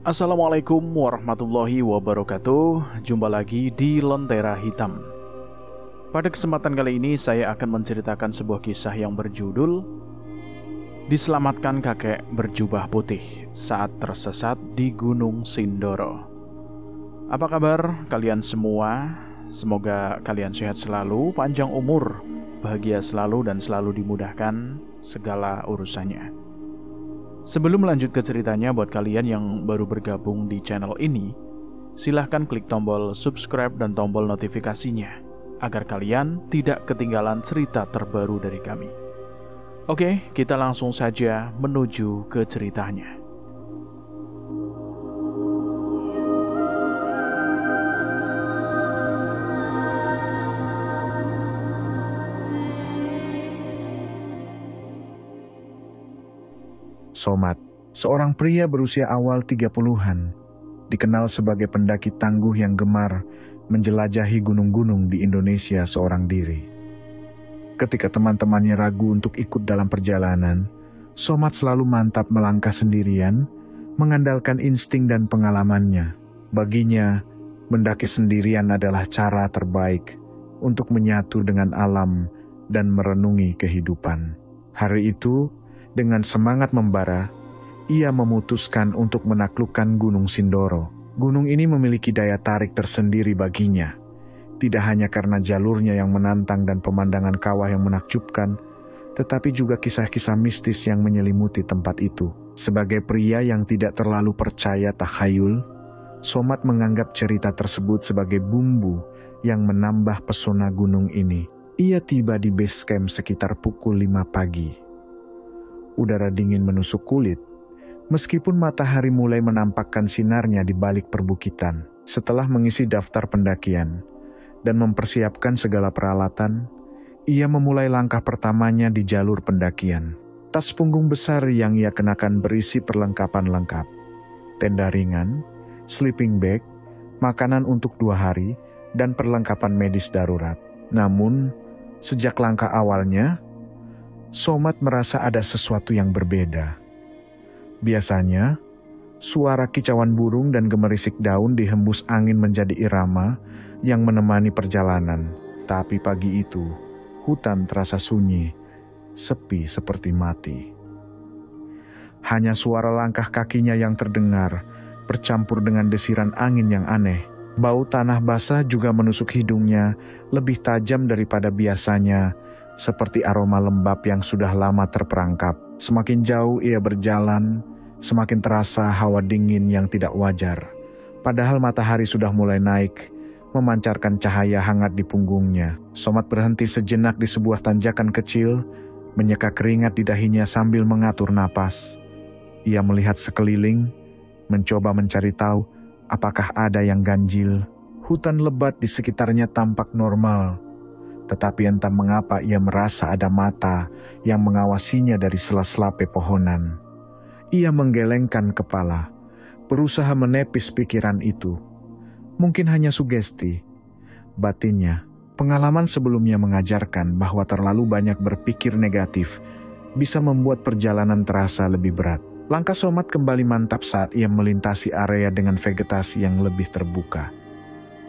Assalamualaikum warahmatullahi wabarakatuh. Jumpa lagi di Lentera Hitam. Pada kesempatan kali ini saya akan menceritakan sebuah kisah yang berjudul Diselamatkan Kakek Berjubah Putih Saat Tersesat di Gunung Sindoro. Apa kabar kalian semua? Semoga kalian sehat selalu, panjang umur, bahagia selalu dan selalu dimudahkan segala urusannya. Sebelum lanjut ke ceritanya, buat kalian yang baru bergabung di channel ini, silahkan klik tombol subscribe dan tombol notifikasinya, agar kalian tidak ketinggalan cerita terbaru dari kami. Oke, kita langsung saja menuju ke ceritanya. Somad, seorang pria berusia awal 30-an, dikenal sebagai pendaki tangguh yang gemar menjelajahi gunung-gunung di Indonesia seorang diri. Ketika teman-temannya ragu untuk ikut dalam perjalanan, Somad selalu mantap melangkah sendirian, mengandalkan insting dan pengalamannya. Baginya, mendaki sendirian adalah cara terbaik untuk menyatu dengan alam dan merenungi kehidupan. Hari itu, dengan semangat membara, ia memutuskan untuk menaklukkan Gunung Sindoro. Gunung ini memiliki daya tarik tersendiri baginya. Tidak hanya karena jalurnya yang menantang dan pemandangan kawah yang menakjubkan, tetapi juga kisah-kisah mistis yang menyelimuti tempat itu. Sebagai pria yang tidak terlalu percaya takhayul, Somad menganggap cerita tersebut sebagai bumbu yang menambah pesona gunung ini. Ia tiba di base camp sekitar pukul 5 pagi. Udara dingin menusuk kulit, meskipun matahari mulai menampakkan sinarnya di balik perbukitan. Setelah mengisi daftar pendakian dan mempersiapkan segala peralatan, ia memulai langkah pertamanya di jalur pendakian. Tas punggung besar yang ia kenakan berisi perlengkapan lengkap, tenda ringan, sleeping bag, makanan untuk 2 hari, dan perlengkapan medis darurat. Namun, sejak langkah awalnya, Somad merasa ada sesuatu yang berbeda. Biasanya, suara kicauan burung dan gemerisik daun dihembus angin menjadi irama yang menemani perjalanan. Tapi pagi itu, hutan terasa sunyi, sepi seperti mati. Hanya suara langkah kakinya yang terdengar, bercampur dengan desiran angin yang aneh. Bau tanah basah juga menusuk hidungnya lebih tajam daripada biasanya, seperti aroma lembab yang sudah lama terperangkap. Semakin jauh ia berjalan, semakin terasa hawa dingin yang tidak wajar. Padahal matahari sudah mulai naik, memancarkan cahaya hangat di punggungnya. Somad berhenti sejenak di sebuah tanjakan kecil, menyeka keringat di dahinya sambil mengatur napas. Ia melihat sekeliling, mencoba mencari tahu apakah ada yang ganjil. Hutan lebat di sekitarnya tampak normal, tetapi entah mengapa ia merasa ada mata yang mengawasinya dari sela-sela pepohonan. Ia menggelengkan kepala, berusaha menepis pikiran itu. Mungkin hanya sugesti. Batinnya, pengalaman sebelumnya mengajarkan bahwa terlalu banyak berpikir negatif bisa membuat perjalanan terasa lebih berat. Langkah Somad kembali mantap saat ia melintasi area dengan vegetasi yang lebih terbuka.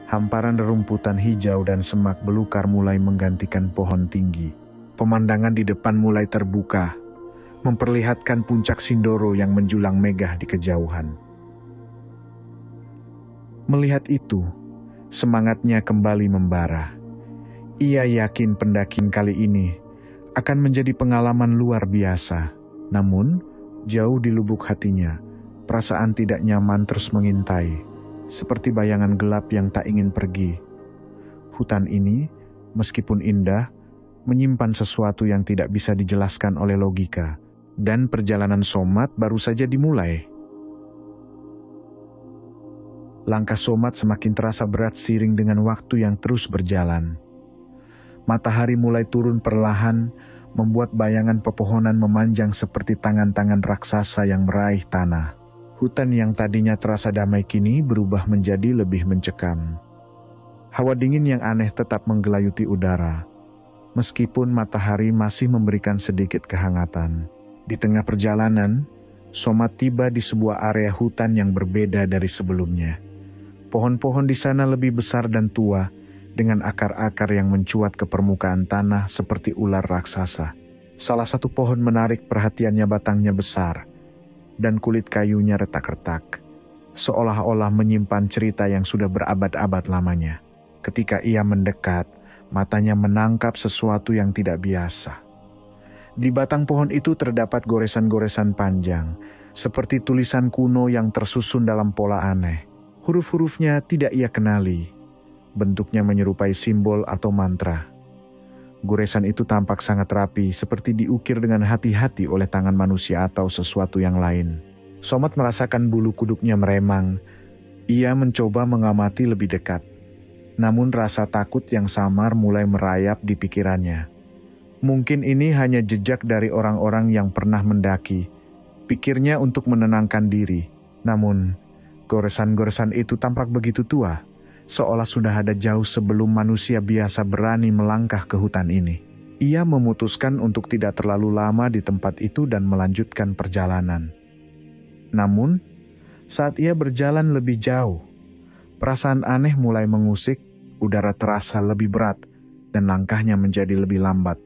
Hamparan rerumputan hijau dan semak belukar mulai menggantikan pohon tinggi. Pemandangan di depan mulai terbuka, memperlihatkan puncak Sindoro yang menjulang megah di kejauhan. Melihat itu, semangatnya kembali membara. Ia yakin pendakian kali ini akan menjadi pengalaman luar biasa. Namun, jauh di lubuk hatinya, perasaan tidak nyaman terus mengintai. Seperti bayangan gelap yang tak ingin pergi. Hutan ini, meskipun indah, menyimpan sesuatu yang tidak bisa dijelaskan oleh logika. Dan perjalanan Somad baru saja dimulai. Langkah Somad semakin terasa berat seiring dengan waktu yang terus berjalan. Matahari mulai turun perlahan, membuat bayangan pepohonan memanjang seperti tangan-tangan raksasa yang meraih tanah. Hutan yang tadinya terasa damai kini berubah menjadi lebih mencekam. Hawa dingin yang aneh tetap menggelayuti udara, meskipun matahari masih memberikan sedikit kehangatan. Di tengah perjalanan, Somat tiba di sebuah area hutan yang berbeda dari sebelumnya. Pohon-pohon di sana lebih besar dan tua, dengan akar-akar yang mencuat ke permukaan tanah seperti ular raksasa. Salah satu pohon menarik perhatiannya, batangnya besar, dan kulit kayunya retak-retak, seolah-olah menyimpan cerita yang sudah berabad-abad lamanya. Ketika ia mendekat, matanya menangkap sesuatu yang tidak biasa. Di batang pohon itu terdapat goresan-goresan panjang, seperti tulisan kuno yang tersusun dalam pola aneh. Huruf-hurufnya tidak ia kenali. Bentuknya menyerupai simbol atau mantra. Goresan itu tampak sangat rapi, seperti diukir dengan hati-hati oleh tangan manusia atau sesuatu yang lain. Somat merasakan bulu kuduknya meremang. Ia mencoba mengamati lebih dekat. Namun rasa takut yang samar mulai merayap di pikirannya. Mungkin ini hanya jejak dari orang-orang yang pernah mendaki, pikirnya untuk menenangkan diri. Namun, goresan-goresan itu tampak begitu tua, seolah sudah ada jauh sebelum manusia biasa berani melangkah ke hutan ini. Ia memutuskan untuk tidak terlalu lama di tempat itu dan melanjutkan perjalanan. Namun, saat ia berjalan lebih jauh, perasaan aneh mulai mengusik, udara terasa lebih berat, dan langkahnya menjadi lebih lambat.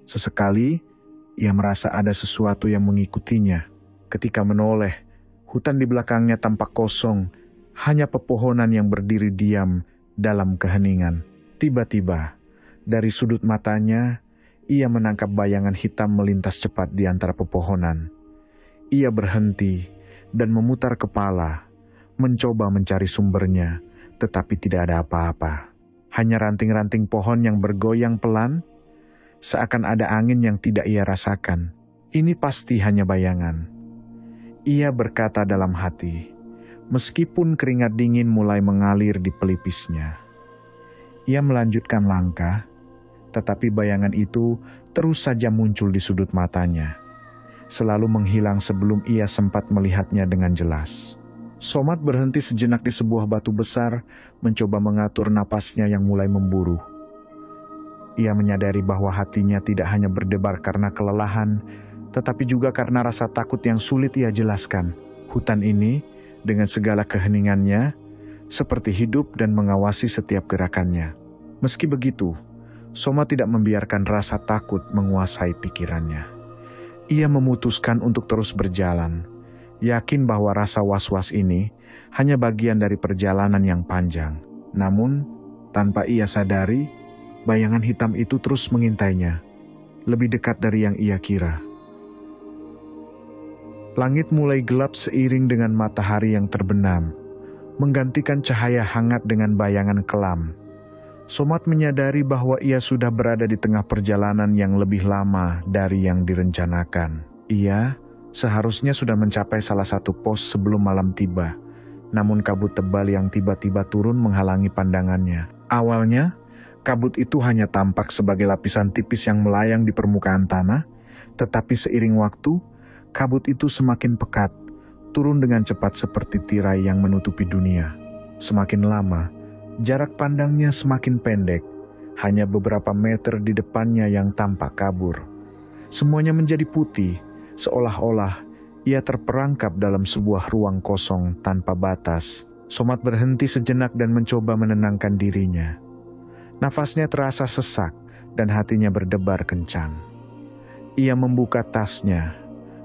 Sesekali, ia merasa ada sesuatu yang mengikutinya. Ketika menoleh, hutan di belakangnya tampak kosong, hanya pepohonan yang berdiri diam dalam keheningan. Tiba-tiba, dari sudut matanya, ia menangkap bayangan hitam melintas cepat di antara pepohonan. Ia berhenti dan memutar kepala, mencoba mencari sumbernya, tetapi tidak ada apa-apa. Hanya ranting-ranting pohon yang bergoyang pelan, seakan ada angin yang tidak ia rasakan. Ini pasti hanya bayangan. Ia berkata dalam hati, meskipun keringat dingin mulai mengalir di pelipisnya. Ia melanjutkan langkah, tetapi bayangan itu terus saja muncul di sudut matanya, selalu menghilang sebelum ia sempat melihatnya dengan jelas. Somat berhenti sejenak di sebuah batu besar, mencoba mengatur napasnya yang mulai memburu. Ia menyadari bahwa hatinya tidak hanya berdebar karena kelelahan, tetapi juga karena rasa takut yang sulit ia jelaskan. Hutan ini, dengan segala keheningannya, seperti hidup dan mengawasi setiap gerakannya. Meski begitu, Somat tidak membiarkan rasa takut menguasai pikirannya. Ia memutuskan untuk terus berjalan, yakin bahwa rasa was-was ini hanya bagian dari perjalanan yang panjang. Namun, tanpa ia sadari, bayangan hitam itu terus mengintainya, lebih dekat dari yang ia kira. Langit mulai gelap seiring dengan matahari yang terbenam, menggantikan cahaya hangat dengan bayangan kelam. Somat menyadari bahwa ia sudah berada di tengah perjalanan yang lebih lama dari yang direncanakan. Ia seharusnya sudah mencapai salah satu pos sebelum malam tiba, namun kabut tebal yang tiba-tiba turun menghalangi pandangannya. Awalnya, kabut itu hanya tampak sebagai lapisan tipis yang melayang di permukaan tanah, tetapi seiring waktu, kabut itu semakin pekat, turun dengan cepat seperti tirai yang menutupi dunia. Semakin lama, jarak pandangnya semakin pendek, hanya beberapa meter di depannya yang tampak kabur. Semuanya menjadi putih, seolah-olah ia terperangkap dalam sebuah ruang kosong tanpa batas. Somat berhenti sejenak dan mencoba menenangkan dirinya. Nafasnya terasa sesak dan hatinya berdebar kencang. Ia membuka tasnya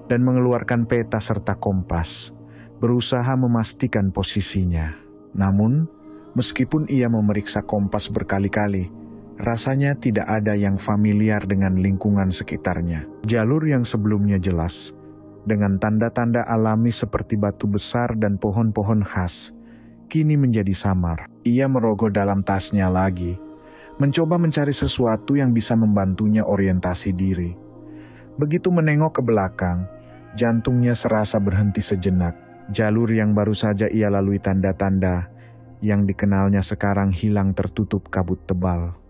dan mengeluarkan peta serta kompas, berusaha memastikan posisinya. Namun, meskipun ia memeriksa kompas berkali-kali, rasanya tidak ada yang familiar dengan lingkungan sekitarnya. Jalur yang sebelumnya jelas, dengan tanda-tanda alami seperti batu besar dan pohon-pohon khas, kini menjadi samar. Ia merogoh dalam tasnya lagi, mencoba mencari sesuatu yang bisa membantunya orientasi diri. Begitu menengok ke belakang, jantungnya serasa berhenti sejenak. Jalur yang baru saja ia lalui tanda-tanda yang dikenalnya sekarang hilang tertutup kabut tebal.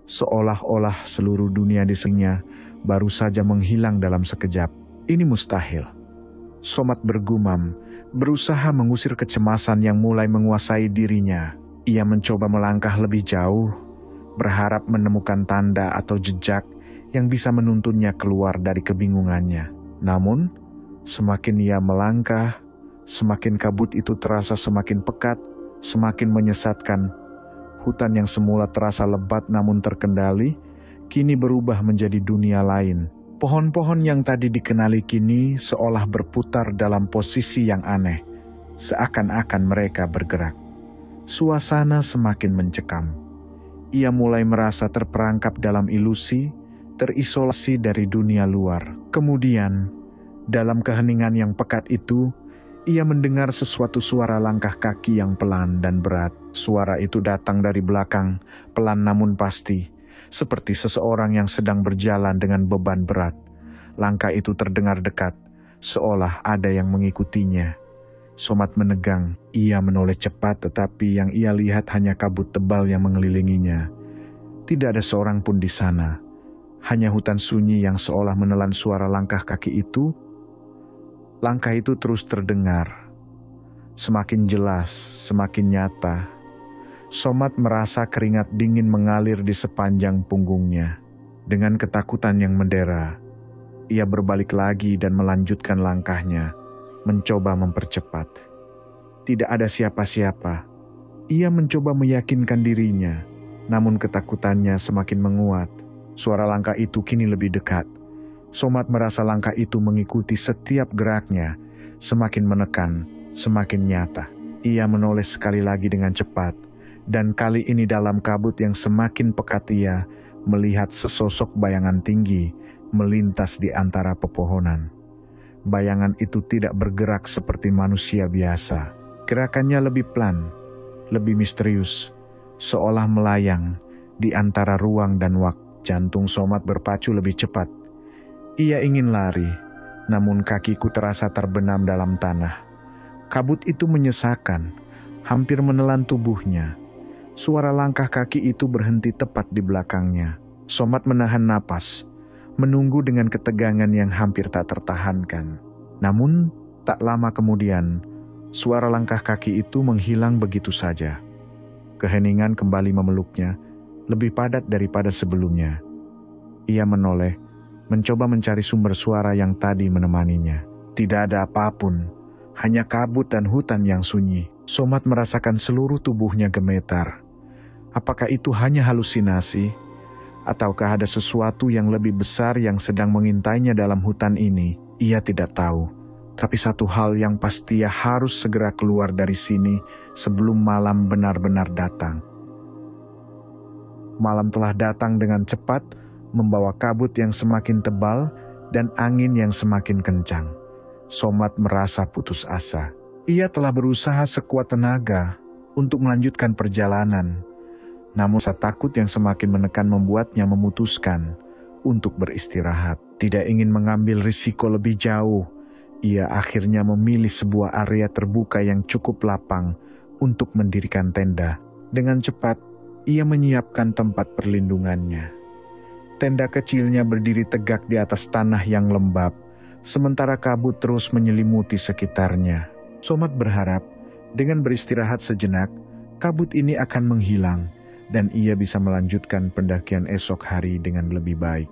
Seolah-olah seluruh dunia di sekelilingnya baru saja menghilang dalam sekejap. Ini mustahil. Somat bergumam, berusaha mengusir kecemasan yang mulai menguasai dirinya. Ia mencoba melangkah lebih jauh, berharap menemukan tanda atau jejak yang bisa menuntunnya keluar dari kebingungannya. Namun, Semakin ia melangkah, semakin kabut itu terasa semakin pekat, semakin menyesatkan. Hutan yang semula terasa lebat namun terkendali, kini berubah menjadi dunia lain. Pohon-pohon yang tadi dikenali kini seolah berputar dalam posisi yang aneh, seakan-akan mereka bergerak. Suasana semakin mencekam. Ia mulai merasa terperangkap dalam ilusi, terisolasi dari dunia luar. Kemudian, dalam keheningan yang pekat itu, ia mendengar sesuatu suara langkah kaki yang pelan dan berat. Suara itu datang dari belakang, pelan namun pasti, seperti seseorang yang sedang berjalan dengan beban berat. Langkah itu terdengar dekat, seolah ada yang mengikutinya. Somat menegang, ia menoleh cepat tetapi yang ia lihat hanya kabut tebal yang mengelilinginya. Tidak ada seorang pun di sana, hanya hutan sunyi yang seolah menelan suara langkah kaki itu. Langkah itu terus terdengar, semakin jelas, semakin nyata. Somat merasa keringat dingin mengalir di sepanjang punggungnya. Dengan ketakutan yang mendera, ia berbalik lagi dan melanjutkan langkahnya, mencoba mempercepat. Tidak ada siapa-siapa. Ia mencoba meyakinkan dirinya, namun ketakutannya semakin menguat. Suara langkah itu kini lebih dekat. Somat merasa langkah itu mengikuti setiap geraknya, semakin menekan, semakin nyata. Ia menoleh sekali lagi dengan cepat, dan kali ini dalam kabut yang semakin pekat ia melihat sesosok bayangan tinggi melintas di antara pepohonan. Bayangan itu tidak bergerak seperti manusia biasa. Gerakannya lebih pelan, lebih misterius, seolah melayang di antara ruang dan waktu. Jantung Somat berpacu lebih cepat. Ia ingin lari, namun kakiku terasa terbenam dalam tanah. Kabut itu menyesakan, hampir menelan tubuhnya. Suara langkah kaki itu berhenti tepat di belakangnya. Somat menahan napas, menunggu dengan ketegangan yang hampir tak tertahankan. Namun, tak lama kemudian, suara langkah kaki itu menghilang begitu saja. Keheningan kembali memeluknya, lebih padat daripada sebelumnya. Ia menoleh, mencoba mencari sumber suara yang tadi menemaninya. Tidak ada apapun, hanya kabut dan hutan yang sunyi. Somat merasakan seluruh tubuhnya gemetar. Apakah itu hanya halusinasi? Ataukah ada sesuatu yang lebih besar yang sedang mengintainya dalam hutan ini? Ia tidak tahu. Tapi satu hal yang pasti, ia harus segera keluar dari sini sebelum malam benar-benar datang. Malam telah datang dengan cepat, membawa kabut yang semakin tebal dan angin yang semakin kencang. Somat merasa putus asa. Ia telah berusaha sekuat tenaga untuk melanjutkan perjalanan. Namun rasa takut yang semakin menekan membuatnya memutuskan untuk beristirahat. Tidak ingin mengambil risiko lebih jauh, ia akhirnya memilih sebuah area terbuka yang cukup lapang untuk mendirikan tenda. Dengan cepat, ia menyiapkan tempat perlindungannya. Tenda kecilnya berdiri tegak di atas tanah yang lembab, sementara kabut terus menyelimuti sekitarnya. Somat berharap, dengan beristirahat sejenak, kabut ini akan menghilang, dan ia bisa melanjutkan pendakian esok hari dengan lebih baik.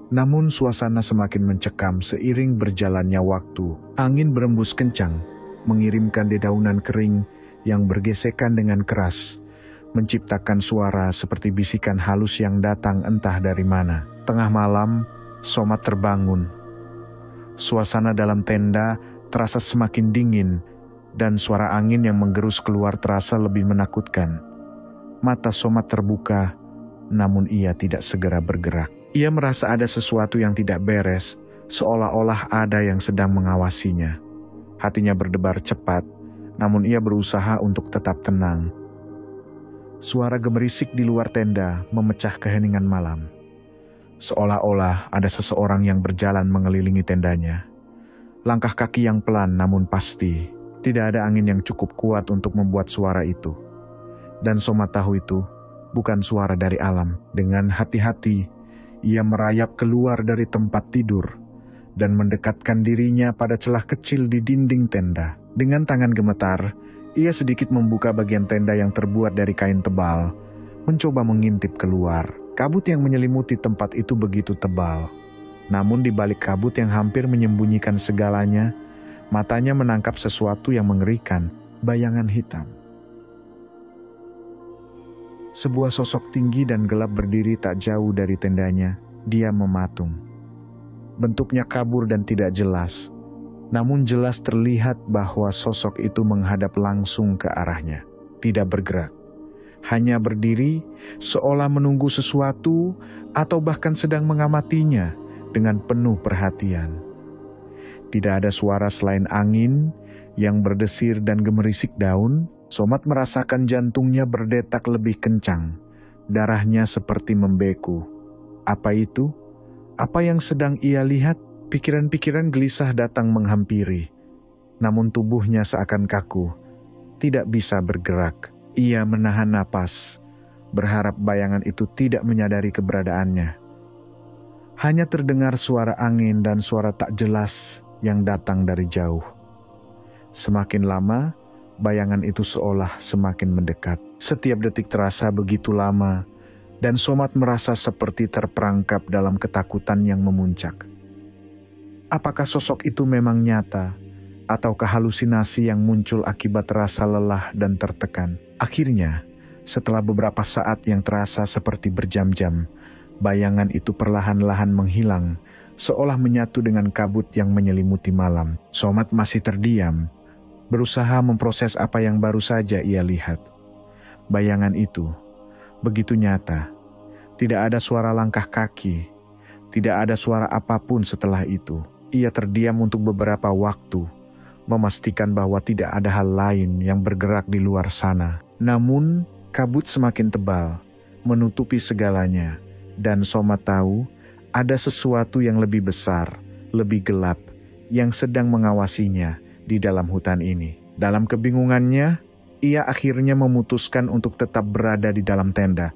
Namun suasana semakin mencekam seiring berjalannya waktu. Angin berembus kencang, mengirimkan dedaunan kering yang bergesekan dengan keras, menciptakan suara seperti bisikan halus yang datang entah dari mana. Tengah malam, Somat terbangun. Suasana dalam tenda terasa semakin dingin, dan suara angin yang menggerus keluar terasa lebih menakutkan. Mata Somat terbuka, namun ia tidak segera bergerak. Ia merasa ada sesuatu yang tidak beres, seolah-olah ada yang sedang mengawasinya. Hatinya berdebar cepat, namun ia berusaha untuk tetap tenang. Suara gemerisik di luar tenda memecah keheningan malam. Seolah-olah ada seseorang yang berjalan mengelilingi tendanya. Langkah kaki yang pelan namun pasti. Tidak ada angin yang cukup kuat untuk membuat suara itu. Dan Somat tahu itu bukan suara dari alam. Dengan hati-hati, ia merayap keluar dari tempat tidur dan mendekatkan dirinya pada celah kecil di dinding tenda. Dengan tangan gemetar, ia sedikit membuka bagian tenda yang terbuat dari kain tebal, mencoba mengintip keluar. Kabut yang menyelimuti tempat itu begitu tebal. Namun di balik kabut yang hampir menyembunyikan segalanya, matanya menangkap sesuatu yang mengerikan, bayangan hitam. Sebuah sosok tinggi dan gelap berdiri tak jauh dari tendanya. Dia mematung. Bentuknya kabur dan tidak jelas, namun jelas terlihat bahwa sosok itu menghadap langsung ke arahnya, tidak bergerak. Hanya berdiri, seolah menunggu sesuatu atau bahkan sedang mengamatinya dengan penuh perhatian. Tidak ada suara selain angin yang berdesir dan gemerisik daun. Somat merasakan jantungnya berdetak lebih kencang. Darahnya seperti membeku. Apa itu? Apa yang sedang ia lihat? Pikiran-pikiran gelisah datang menghampiri. Namun tubuhnya seakan kaku, tidak bisa bergerak. Ia menahan napas, berharap bayangan itu tidak menyadari keberadaannya. Hanya terdengar suara angin dan suara tak jelas yang datang dari jauh. Semakin lama, bayangan itu seolah semakin mendekat. Setiap detik terasa begitu lama, dan Somat merasa seperti terperangkap dalam ketakutan yang memuncak. Apakah sosok itu memang nyata, ataukah halusinasi yang muncul akibat rasa lelah dan tertekan? Akhirnya, setelah beberapa saat yang terasa seperti berjam-jam, bayangan itu perlahan-lahan menghilang, seolah menyatu dengan kabut yang menyelimuti malam. Somat masih terdiam, berusaha memproses apa yang baru saja ia lihat. Bayangan itu begitu nyata. Tidak ada suara langkah kaki, tidak ada suara apapun setelah itu. Ia terdiam untuk beberapa waktu, memastikan bahwa tidak ada hal lain yang bergerak di luar sana. Namun, kabut semakin tebal, menutupi segalanya, dan Somat tahu ada sesuatu yang lebih besar, lebih gelap, yang sedang mengawasinya di dalam hutan ini. Dalam kebingungannya, ia akhirnya memutuskan untuk tetap berada di dalam tenda.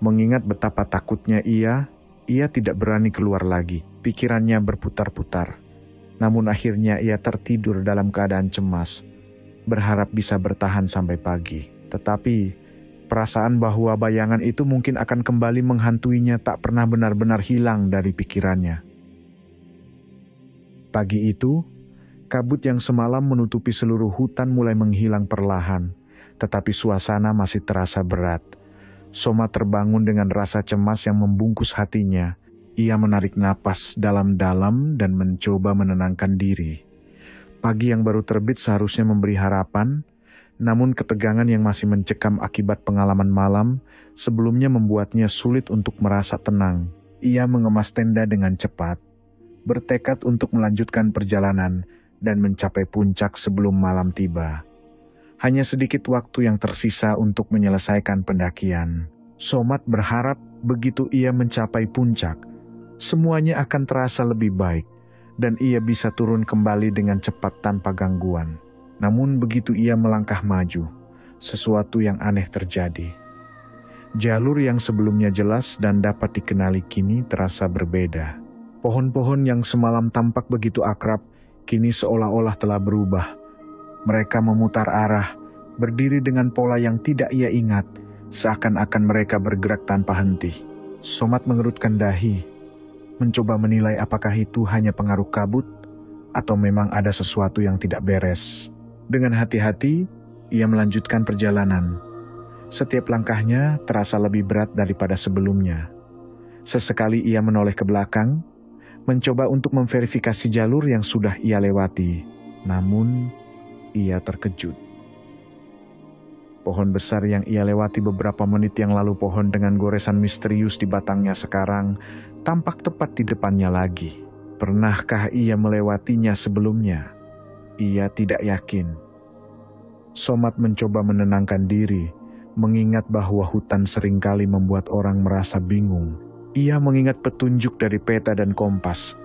Mengingat betapa takutnya ia tidak berani keluar lagi. Pikirannya berputar-putar. Namun akhirnya ia tertidur dalam keadaan cemas, berharap bisa bertahan sampai pagi. Tetapi, perasaan bahwa bayangan itu mungkin akan kembali menghantuinya tak pernah benar-benar hilang dari pikirannya. Pagi itu, kabut yang semalam menutupi seluruh hutan mulai menghilang perlahan, tetapi suasana masih terasa berat. Somat terbangun dengan rasa cemas yang membungkus hatinya. Ia menarik napas dalam-dalam dan mencoba menenangkan diri. Pagi yang baru terbit seharusnya memberi harapan, namun ketegangan yang masih mencekam akibat pengalaman malam sebelumnya membuatnya sulit untuk merasa tenang. Ia mengemas tenda dengan cepat, bertekad untuk melanjutkan perjalanan dan mencapai puncak sebelum malam tiba. Hanya sedikit waktu yang tersisa untuk menyelesaikan pendakian. Somat berharap begitu ia mencapai puncak, semuanya akan terasa lebih baik dan ia bisa turun kembali dengan cepat tanpa gangguan. Namun begitu ia melangkah maju, sesuatu yang aneh terjadi. Jalur yang sebelumnya jelas dan dapat dikenali kini terasa berbeda. Pohon-pohon yang semalam tampak begitu akrab, kini seolah-olah telah berubah. Mereka memutar arah, berdiri dengan pola yang tidak ia ingat, seakan-akan mereka bergerak tanpa henti. Somat mengerutkan dahi, mencoba menilai apakah itu hanya pengaruh kabut, atau memang ada sesuatu yang tidak beres. Dengan hati-hati, ia melanjutkan perjalanan. Setiap langkahnya terasa lebih berat daripada sebelumnya. Sesekali ia menoleh ke belakang, mencoba untuk memverifikasi jalur yang sudah ia lewati. Namun, ia terkejut. Pohon besar yang ia lewati beberapa menit yang lalu, pohon dengan goresan misterius di batangnya sekarang tampak tepat di depannya lagi. Pernahkah ia melewatinya sebelumnya? Ia tidak yakin. Somat mencoba menenangkan diri, mengingat bahwa hutan seringkali membuat orang merasa bingung. Ia mengingat petunjuk dari peta dan kompas,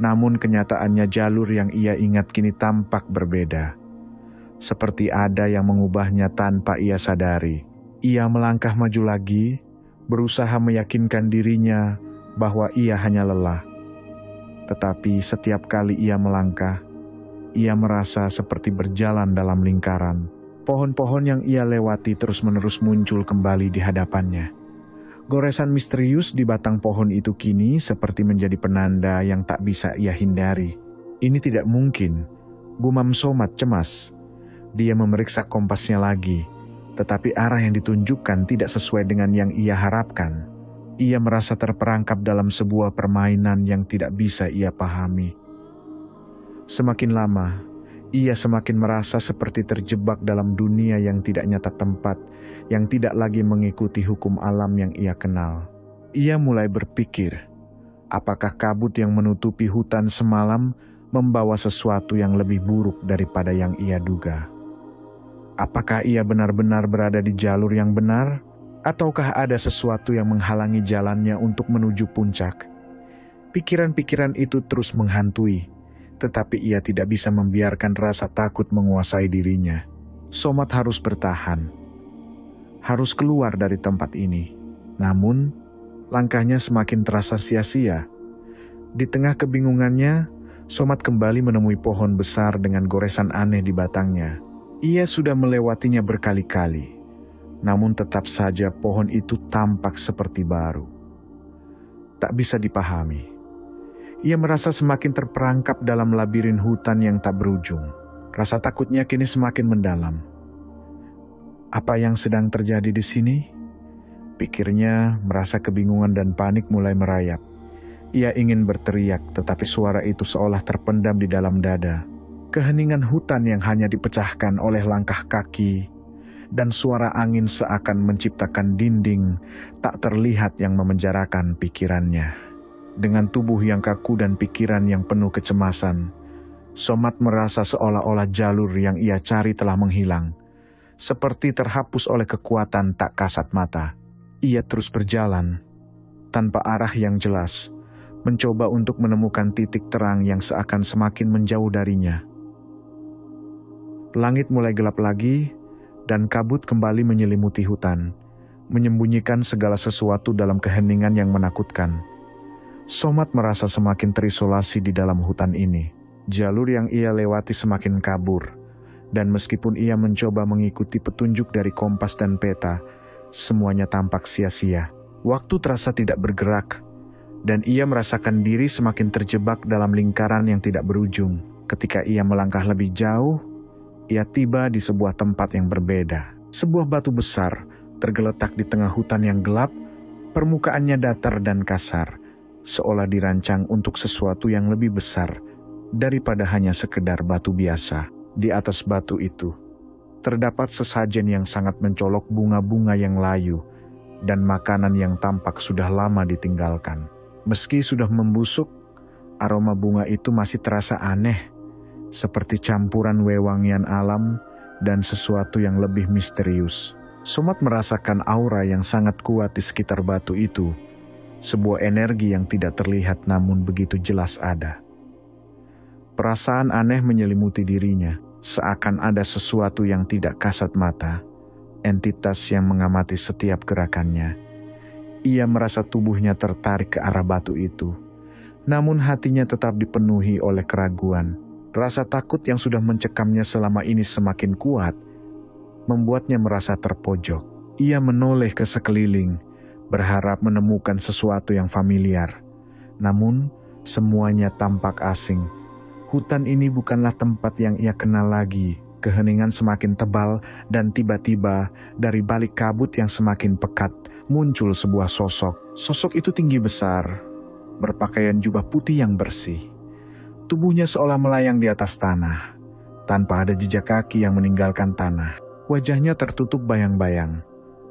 namun kenyataannya jalur yang ia ingat kini tampak berbeda. Seperti ada yang mengubahnya tanpa ia sadari. Ia melangkah maju lagi, berusaha meyakinkan dirinya bahwa ia hanya lelah. Tetapi setiap kali ia melangkah, ia merasa seperti berjalan dalam lingkaran. Pohon-pohon yang ia lewati terus-menerus muncul kembali di hadapannya. Goresan misterius di batang pohon itu kini seperti menjadi penanda yang tak bisa ia hindari. Ini tidak mungkin, gumam Somat cemas. Dia memeriksa kompasnya lagi, tetapi arah yang ditunjukkan tidak sesuai dengan yang ia harapkan. Ia merasa terperangkap dalam sebuah permainan yang tidak bisa ia pahami. Semakin lama, ia semakin merasa seperti terjebak dalam dunia yang tidak nyata tempat, yang tidak lagi mengikuti hukum alam yang ia kenal. Ia mulai berpikir, apakah kabut yang menutupi hutan semalam membawa sesuatu yang lebih buruk daripada yang ia duga? Apakah ia benar-benar berada di jalur yang benar, ataukah ada sesuatu yang menghalangi jalannya untuk menuju puncak? Pikiran-pikiran itu terus menghantui, tetapi ia tidak bisa membiarkan rasa takut menguasai dirinya. Somat harus bertahan, harus keluar dari tempat ini. Namun, langkahnya semakin terasa sia-sia. Di tengah kebingungannya, Somat kembali menemui pohon besar dengan goresan aneh di batangnya. Ia sudah melewatinya berkali-kali, namun tetap saja pohon itu tampak seperti baru. Tak bisa dipahami. Ia merasa semakin terperangkap dalam labirin hutan yang tak berujung. Rasa takutnya kini semakin mendalam. Apa yang sedang terjadi di sini? Pikirnya, merasa kebingungan dan panik mulai merayap. Ia ingin berteriak, tetapi suara itu seolah terpendam di dalam dada. Keheningan hutan yang hanya dipecahkan oleh langkah kaki, dan suara angin seakan menciptakan dinding tak terlihat yang memenjarakan pikirannya. Dengan tubuh yang kaku dan pikiran yang penuh kecemasan, Somat merasa seolah-olah jalur yang ia cari telah menghilang, seperti terhapus oleh kekuatan tak kasat mata. Ia terus berjalan, tanpa arah yang jelas, mencoba untuk menemukan titik terang yang seakan semakin menjauh darinya. Langit mulai gelap lagi, dan kabut kembali menyelimuti hutan, menyembunyikan segala sesuatu dalam keheningan yang menakutkan. Somat merasa semakin terisolasi di dalam hutan ini. Jalur yang ia lewati semakin kabur, dan meskipun ia mencoba mengikuti petunjuk dari kompas dan peta, semuanya tampak sia-sia. Waktu terasa tidak bergerak, dan ia merasakan diri semakin terjebak dalam lingkaran yang tidak berujung. Ketika ia melangkah lebih jauh, ia tiba di sebuah tempat yang berbeda. Sebuah batu besar tergeletak di tengah hutan yang gelap, permukaannya datar dan kasar, seolah dirancang untuk sesuatu yang lebih besar daripada hanya sekedar batu biasa. Di atas batu itu, terdapat sesajen yang sangat mencolok bunga-bunga yang layu dan makanan yang tampak sudah lama ditinggalkan. Meski sudah membusuk, aroma bunga itu masih terasa aneh, seperti campuran wewangian alam dan sesuatu yang lebih misterius. Somat merasakan aura yang sangat kuat di sekitar batu itu, sebuah energi yang tidak terlihat namun begitu jelas ada. Perasaan aneh menyelimuti dirinya, seakan ada sesuatu yang tidak kasat mata, entitas yang mengamati setiap gerakannya. Ia merasa tubuhnya tertarik ke arah batu itu, namun hatinya tetap dipenuhi oleh keraguan. Rasa takut yang sudah mencekamnya selama ini semakin kuat, membuatnya merasa terpojok. Ia menoleh ke sekeliling, berharap menemukan sesuatu yang familiar. Namun, semuanya tampak asing. Hutan ini bukanlah tempat yang ia kenal lagi. Keheningan semakin tebal dan tiba-tiba dari balik kabut yang semakin pekat muncul sebuah sosok. Sosok itu tinggi besar, berpakaian jubah putih yang bersih. Tubuhnya seolah melayang di atas tanah, tanpa ada jejak kaki yang meninggalkan tanah. Wajahnya tertutup bayang-bayang,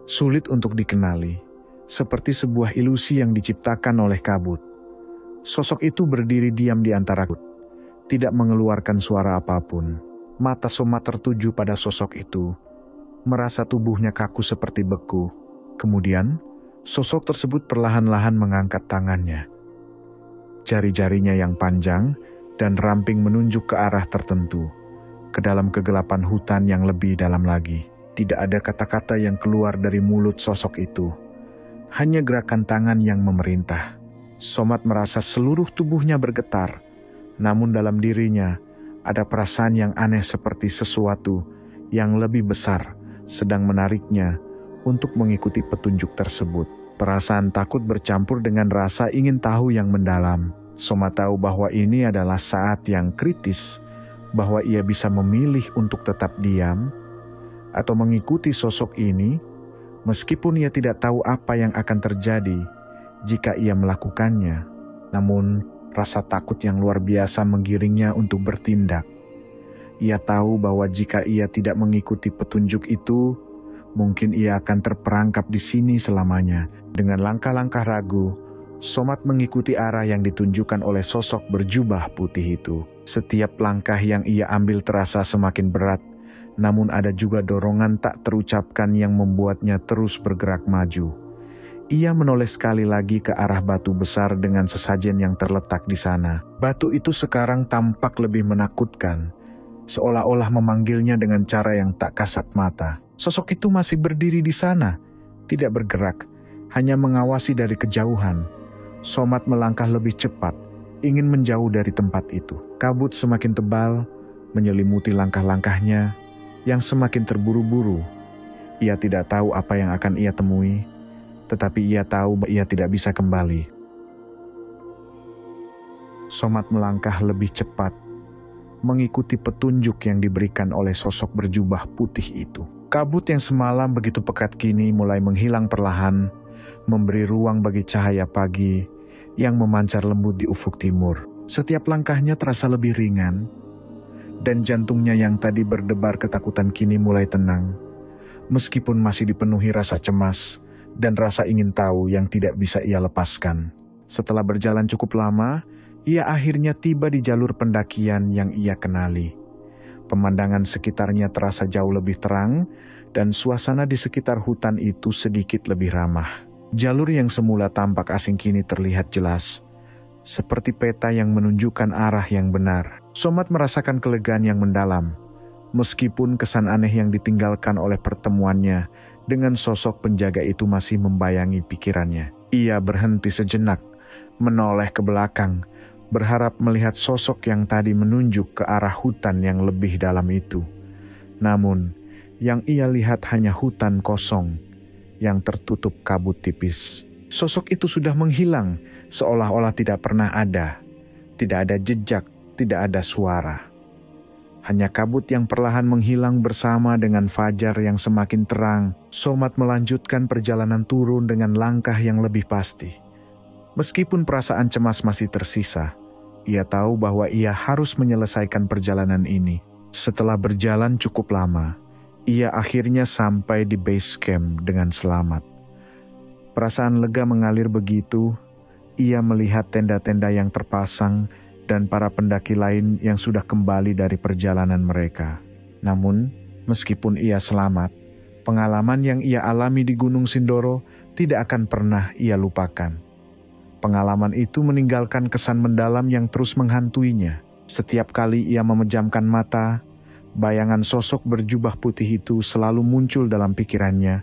sulit untuk dikenali, seperti sebuah ilusi yang diciptakan oleh kabut. Sosok itu berdiri diam di antara kabut, tidak mengeluarkan suara apapun. Mata Somat tertuju pada sosok itu, merasa tubuhnya kaku seperti beku. Kemudian, sosok tersebut perlahan-lahan mengangkat tangannya. Jari-jarinya yang panjang dan ramping menunjuk ke arah tertentu, ke dalam kegelapan hutan yang lebih dalam lagi. Tidak ada kata-kata yang keluar dari mulut sosok itu, hanya gerakan tangan yang memerintah. Somat merasa seluruh tubuhnya bergetar, namun dalam dirinya ada perasaan yang aneh seperti sesuatu yang lebih besar sedang menariknya untuk mengikuti petunjuk tersebut. Perasaan takut bercampur dengan rasa ingin tahu yang mendalam. Somat tahu bahwa ini adalah saat yang kritis, bahwa ia bisa memilih untuk tetap diam atau mengikuti sosok ini, meskipun ia tidak tahu apa yang akan terjadi jika ia melakukannya. Namun, rasa takut yang luar biasa menggiringnya untuk bertindak. Ia tahu bahwa jika ia tidak mengikuti petunjuk itu, mungkin ia akan terperangkap di sini selamanya. Dengan langkah-langkah ragu, Somat mengikuti arah yang ditunjukkan oleh sosok berjubah putih itu. Setiap langkah yang ia ambil terasa semakin berat, namun ada juga dorongan tak terucapkan yang membuatnya terus bergerak maju. Ia menoleh sekali lagi ke arah batu besar dengan sesajen yang terletak di sana. Batu itu sekarang tampak lebih menakutkan, seolah-olah memanggilnya dengan cara yang tak kasat mata. Sosok itu masih berdiri di sana, tidak bergerak, hanya mengawasi dari kejauhan. Somat melangkah lebih cepat, ingin menjauh dari tempat itu. Kabut semakin tebal, menyelimuti langkah-langkahnya yang semakin terburu-buru. Ia tidak tahu apa yang akan ia temui, tetapi ia tahu ia tidak bisa kembali. Somat melangkah lebih cepat, mengikuti petunjuk yang diberikan oleh sosok berjubah putih itu. Kabut yang semalam begitu pekat kini mulai menghilang perlahan, memberi ruang bagi cahaya pagi yang memancar lembut di ufuk timur. Setiap langkahnya terasa lebih ringan, dan jantungnya yang tadi berdebar ketakutan kini mulai tenang, meskipun masih dipenuhi rasa cemas dan rasa ingin tahu yang tidak bisa ia lepaskan. Setelah berjalan cukup lama, ia akhirnya tiba di jalur pendakian yang ia kenali. Pemandangan sekitarnya terasa jauh lebih terang, dan suasana di sekitar hutan itu sedikit lebih ramah. Jalur yang semula tampak asing kini terlihat jelas, seperti peta yang menunjukkan arah yang benar. Somat merasakan kelegaan yang mendalam, meskipun kesan aneh yang ditinggalkan oleh pertemuannya dengan sosok penjaga itu masih membayangi pikirannya. Ia berhenti sejenak, menoleh ke belakang, berharap melihat sosok yang tadi menunjuk ke arah hutan yang lebih dalam itu. Namun, yang ia lihat hanya hutan kosong yang tertutup kabut tipis. Sosok itu sudah menghilang, seolah-olah tidak pernah ada. Tidak ada jejak, tidak ada suara. Hanya kabut yang perlahan menghilang bersama dengan fajar yang semakin terang. Somat melanjutkan perjalanan turun dengan langkah yang lebih pasti. Meskipun perasaan cemas masih tersisa, ia tahu bahwa ia harus menyelesaikan perjalanan ini. Setelah berjalan cukup lama, ia akhirnya sampai di base camp dengan selamat. Perasaan lega mengalir begitu, ia melihat tenda-tenda yang terpasang dan para pendaki lain yang sudah kembali dari perjalanan mereka. Namun, meskipun ia selamat, pengalaman yang ia alami di Gunung Sindoro tidak akan pernah ia lupakan. Pengalaman itu meninggalkan kesan mendalam yang terus menghantuinya. Setiap kali ia memejamkan mata, bayangan sosok berjubah putih itu selalu muncul dalam pikirannya,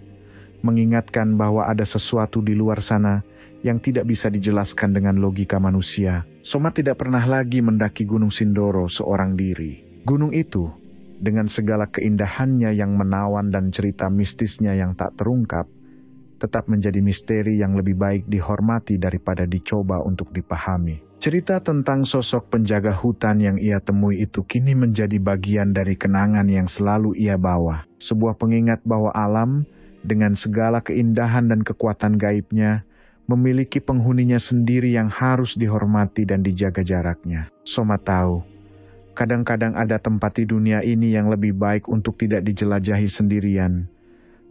mengingatkan bahwa ada sesuatu di luar sana yang tidak bisa dijelaskan dengan logika manusia. Somat tidak pernah lagi mendaki Gunung Sindoro seorang diri. Gunung itu, dengan segala keindahannya yang menawan dan cerita mistisnya yang tak terungkap, tetap menjadi misteri yang lebih baik dihormati daripada dicoba untuk dipahami. Cerita tentang sosok penjaga hutan yang ia temui itu kini menjadi bagian dari kenangan yang selalu ia bawa. Sebuah pengingat bahwa alam, dengan segala keindahan dan kekuatan gaibnya, memiliki penghuninya sendiri yang harus dihormati dan dijaga jaraknya. Somat tahu, kadang-kadang ada tempat di dunia ini yang lebih baik untuk tidak dijelajahi sendirian.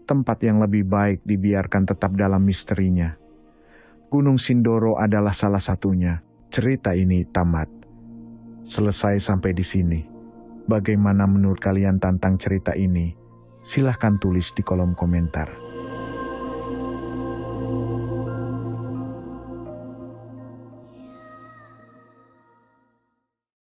Tempat yang lebih baik dibiarkan tetap dalam misterinya. Gunung Sindoro adalah salah satunya. Cerita ini tamat. Selesai sampai di sini. Bagaimana menurut kalian tentang cerita ini? Silahkan tulis di kolom komentar.